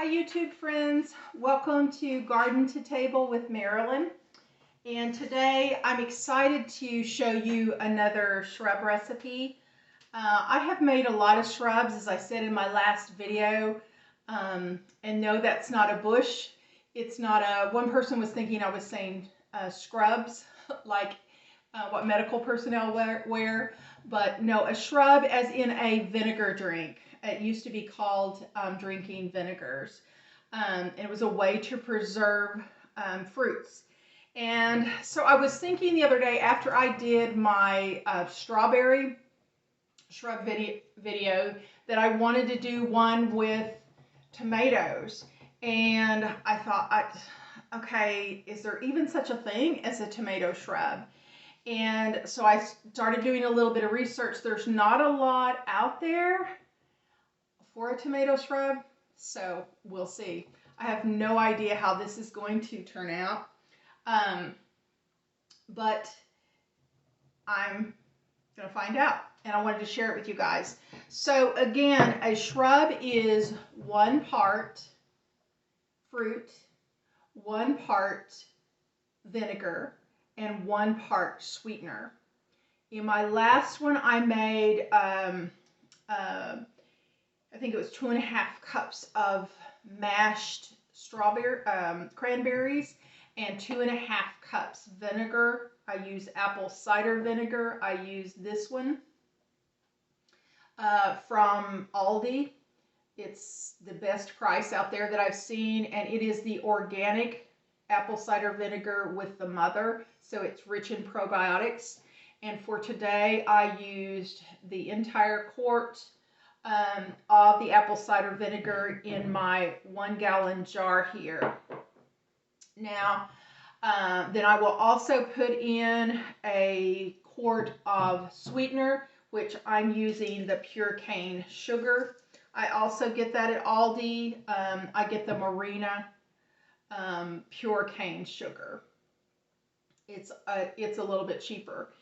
Hi YouTube friends, welcome to Garden to Table with Marilyn. And today I'm excited to show you another shrub recipe. I have made a lot of shrubs, as I said in my last video, and no, that's not a bush. It's not a, one person was thinking I was saying scrubs, like what medical personnel wear, but no, a shrub as in a vinegar drink. It used to be called drinking vinegars. It was a way to preserve fruits. And so I was thinking the other day after I did my strawberry shrub video that I wanted to do one with tomatoes. And I thought, okay, is there even such a thing as a tomato shrub? And so I started doing a little bit of research. There's not a lot out there for a tomato shrub, so we'll see. I have no idea how this is going to turn out, but I'm going to find out, and I wanted to share it with you guys. So again, a shrub is 1 part fruit, 1 part vinegar, and 1 part sweetener. In my last one, I made I think it was 2.5 cups of mashed strawberry, cranberries, and 2.5 cups vinegar. I use apple cider vinegar. I use this one from Aldi. It's the best price out there that I've seen, and it is the organic apple cider vinegar with the mother, so it's rich in probiotics. And for today, I used the entire quart of the apple cider vinegar in my 1-gallon jar here. Now, then I will also put in a quart of sweetener, which I'm using the pure cane sugar. I also get that at Aldi. I get the Marina pure cane sugar. It's a little bit cheaper.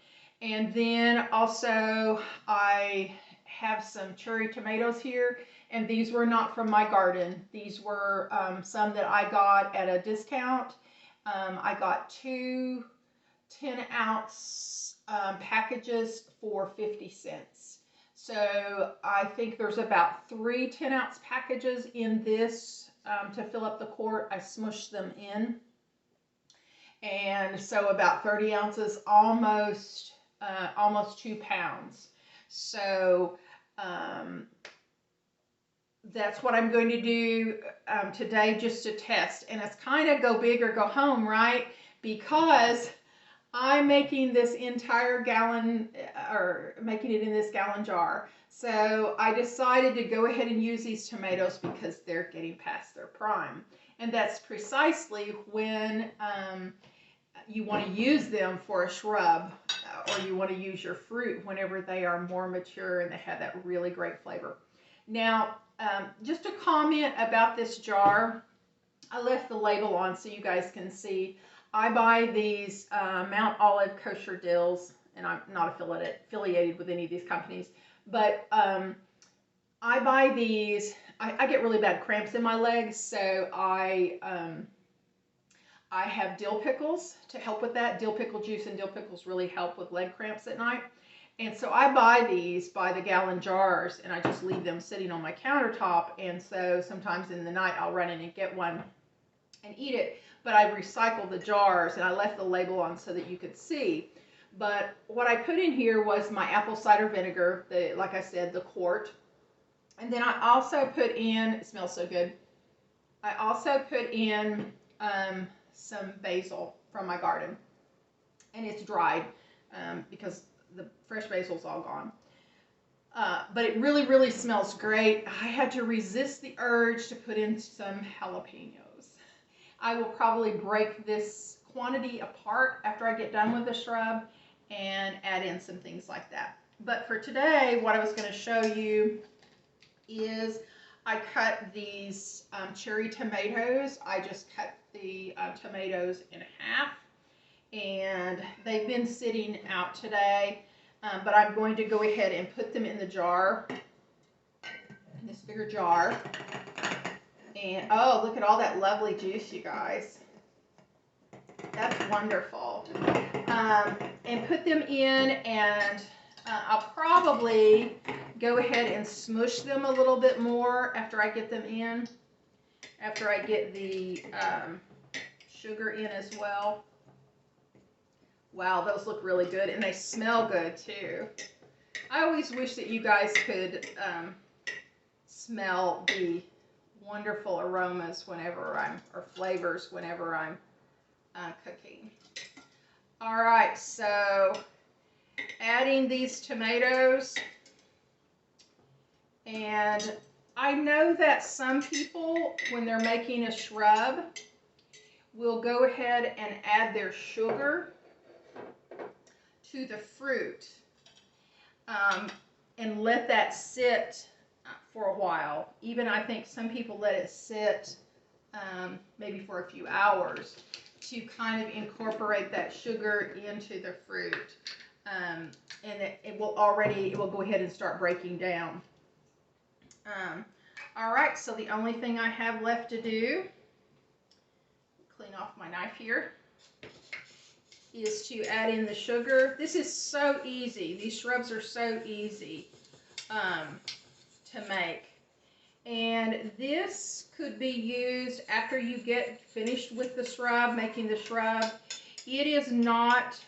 And then also I have some cherry tomatoes here, and these were not from my garden. These were some that I got at a discount. I got 2 10-ounce packages for 50 cents. So I think there's about 3 10-ounce packages in this to fill up the quart. I smushed them in. And so about 30 ounces, almost 2 pounds. So that's what I'm going to do today, just to test. And it's kind of go big or go home, right? Because I'm making this entire gallon, or making it in this gallon jar. So I decided to go ahead and use these tomatoes because they're getting past their prime. And that's precisely when you want to use them for a shrub, or you want to use your fruit whenever they are more mature and they have that really great flavor. Now, just a comment about this jar. I left the label on so you guys can see. I buy these Mount Olive kosher dills, and I'm not affiliated with any of these companies, but I buy these. I get really bad cramps in my legs, so I have dill pickles to help with that. Dill pickle juice and dill pickles really help with leg cramps at night. And so I buy these by the gallon jars, and I just leave them sitting on my countertop. And so sometimes in the night I'll run in and get one and eat it. But I recycle the jars, and I left the label on so that you could see. But what I put in here was my apple cider vinegar, like I said, the quart. And then I also put in, it smells so good, I also put in some basil from my garden, and it's dried because the fresh basil's all gone. But it really smells great. I had to resist the urge to put in some jalapenos. I will probably break this quantity apart after I get done with the shrub and add in some things like that. But for today, what I was going to show you is I cut these cherry tomatoes. I just cut the tomatoes in half, and they've been sitting out today, but I'm going to go ahead and put them in the jar, in this bigger jar, And oh, look at all that lovely juice, you guys. That's wonderful. And put them in, and I'll probably go ahead and smush them a little bit more after I get them in, after I get the sugar in as well. Wow, those look really good, and they smell good too. I always wish that you guys could smell the wonderful aromas whenever or flavors whenever I'm cooking. All right, so adding these tomatoes, and I know that some people, when they're making a shrub, will go ahead and add their sugar to the fruit and let that sit for a while. Even I think some people let it sit maybe for a few hours to kind of incorporate that sugar into the fruit. And it will go ahead and start breaking down. All right, so the only thing I have left to do, clean off my knife here, is to add in the sugar. This is so easy. These shrubs are so easy to make. And this could be used after you get finished with the shrub, making the shrub. It is not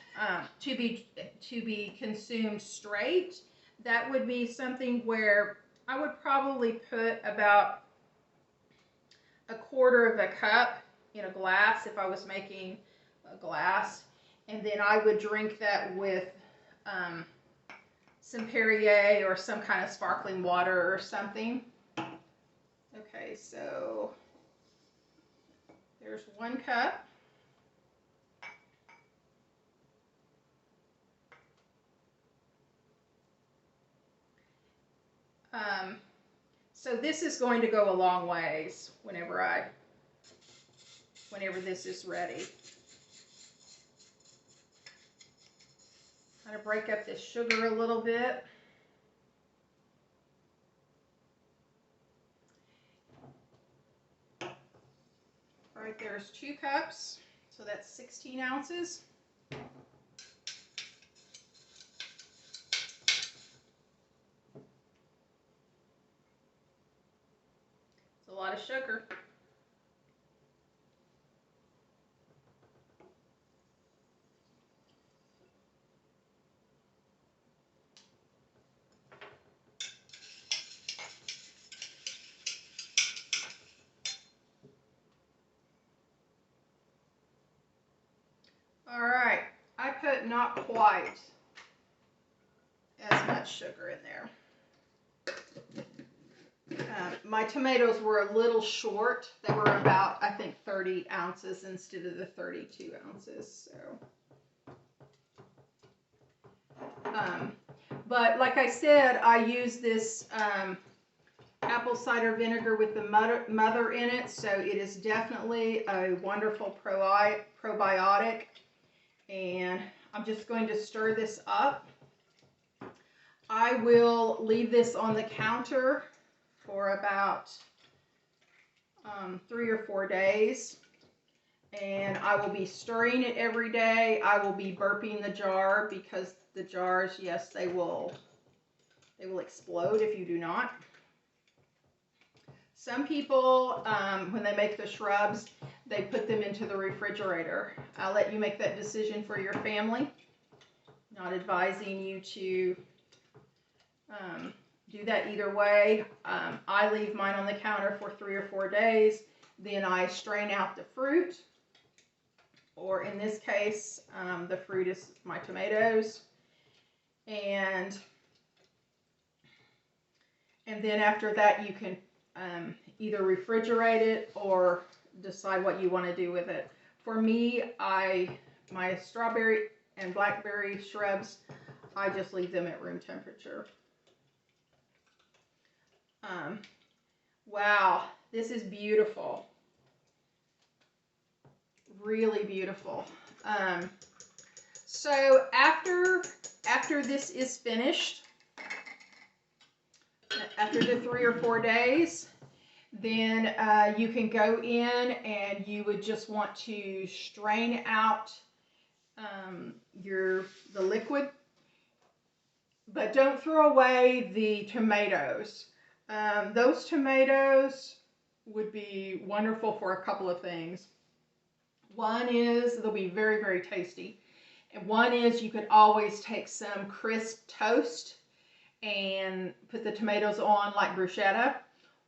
to be consumed straight. That would be something where I would probably put about 1/4 cup in a glass if I was making a glass, and then I would drink that with some Perrier or some kind of sparkling water or something. Okay, so there's 1 cup. So this is going to go a long ways whenever this is ready. Kind of break up this sugar a little bit. All right, there's 2 cups, so that's 16 ounces. It's a lot of sugar. All right, I put not quite as much sugar in there. My tomatoes were a little short. They were about, I think, 30 ounces instead of the 32 ounces. So, but like I said, I use this apple cider vinegar with the mother in it, so it is definitely a wonderful probiotic. And I'm just going to stir this up. I will leave this on the counter for about 3 or 4 days, and I will be stirring it every day. I will be burping the jar because the jars, yes, they will explode if you do not. Some people, when they make the shrubs, they put them into the refrigerator. I'll let you make that decision for your family. Not advising you to do that either way. I leave mine on the counter for 3 or 4 days. Then I strain out the fruit, or in this case, the fruit is my tomatoes. And then after that, you can either refrigerate it or decide what you want to do with it. For me, my strawberry and blackberry shrubs, I just leave them at room temperature. Wow, this is beautiful. Really beautiful. So after this is finished, after the 3 or 4 days, Then you can go in and you would just want to strain out the liquid, but don't throw away the tomatoes. Those tomatoes would be wonderful for a couple of things. One is they'll be very, very tasty. And one is you could always take some crisp toast and put the tomatoes on like bruschetta.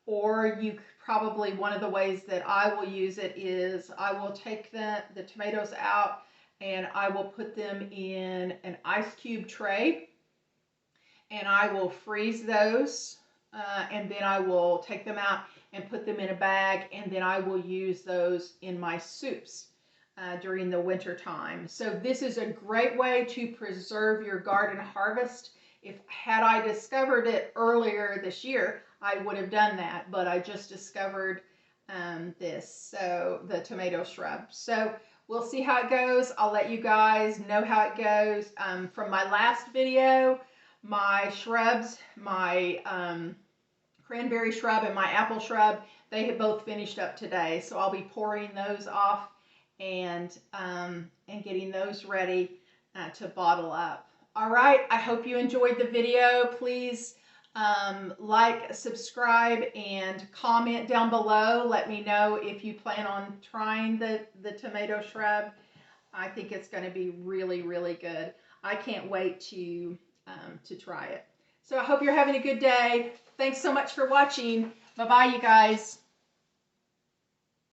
Or you probably, one of the ways that I will use it is I will take the tomatoes out and I will put them in an ice cube tray and I will freeze those and then I will take them out and put them in a bag, and then I will use those in my soups during the winter time. So this is a great way to preserve your garden harvest. Had I discovered it earlier this year, I would have done that, but I just discovered the tomato shrub. So we'll see how it goes. I'll let you guys know how it goes. From my last video, my shrubs, my cranberry shrub and my apple shrub, they have both finished up today. So I'll be pouring those off and getting those ready to bottle up. All right, I hope you enjoyed the video. Please like, subscribe, and comment down below. Let me know if you plan on trying the tomato shrub. I think it's going to be really, really good. I can't wait to try it. So I hope you're having a good day. Thanks so much for watching. Bye-bye, you guys.